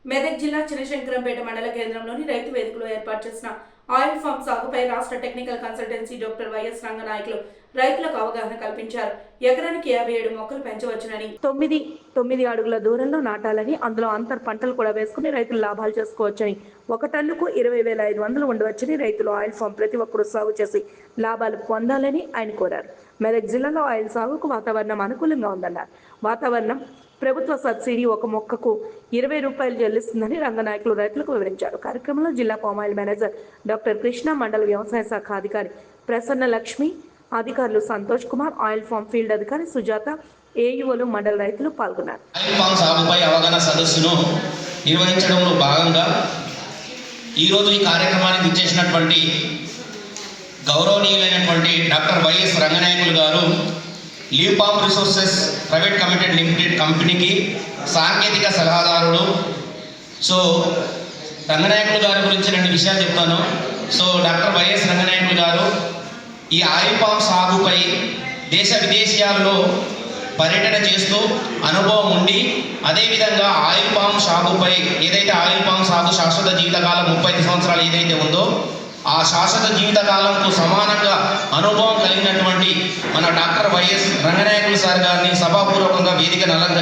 మెదక్ జిల్లా చినశంకరంపేట మండల కేంద్రంలోని రైతు వేదికలో ఏర్పాటు చేసిన ఆయిల్ ఫామ్ సాగుపై రాష్ట్ర technical consultancy doctor YS Ranganayakulu రైతులకు అవగాహన కల్పించారు. ఎకరానికి 57 మొక్కలు పెంచవచ్చునని, 9 అడుగుల దూరంలో నాటాలని, అందులో అంతర్ పంటలు కూడా వేసుకుని రైతులు లాభాలు చేసుకోవచ్చని, 1 టన్నుకు 20,500 ఉండవచ్చని, రైతులు ఆయిల్ ఫామ్ ప్రతి ఒక్కరూ సాగు చేసి లాభాలు పొందాలని ఆయన కోరారు. మెదక్ జిల్లాలో ఆయిల్ సాగుకు వాతావరణం అనుకూలంగా ఉందన్నారు. వాతావరణం ప్రభుత్వ సబ్సిడీ ఒక మొక్కకు 20 రూపాయలు చెల్లిస్తుందని రంగనాయకులు రైతులకు వివరించారు. కార్యక్రమంలో జిల్లా పామాయిల్ మేనేజర్ డాక్టర్ కృష్ణ, మండల వ్యవసాయ శాఖ అధికారి ప్రసన్న లక్ష్మి, అధికారులు Santosh Kumar, oil farm field అధికారి సుజాత, ఏయువలు, మండల రైతులు పాల్గొన్నారు. ఆయిల్ ఫామ్ సాగుపై అవగాహన సదస్సును నిర్వహించడంలో భాగంగా ఈరోజు ఈ కార్యక్రమానికి ఇచ్చేసినటువంటి గౌరవనీయులైనటువంటి doctor YS Ranganayakulu garu live farm resources private limited కంపెనీకి సాంకేతిక సలహాదారుడు. సో రంగనాయకులు గారి గురించి 2 విషయాలు చెప్తాను. సో డాక్టర్ వైఎస్ రంగనాయకులు గారు ఈ ఆయిల్ ఫామ్ సాగుపై దేశ విదేశాల్లో పర్యటన చేస్తూ అనుభవం ఉండి, అదేవిధంగా ఆయిల్ ఫామ్ సాగుపై ఏదైతే ఆయిల్ ఫామ్ సాగు శాశ్వత జీవితకాలం 35 సంవత్సరాలు ఏదైతే ఉందో ఆ శాశ్వత జీవితకాలంతో సమానంగా అనుభవం కలిగినటువంటి మన డాక్టర్ వైఎస్ రంగనాయకులు సార్ గారిని సభాపూర్వకంగా వేదికను అలంకరించారు.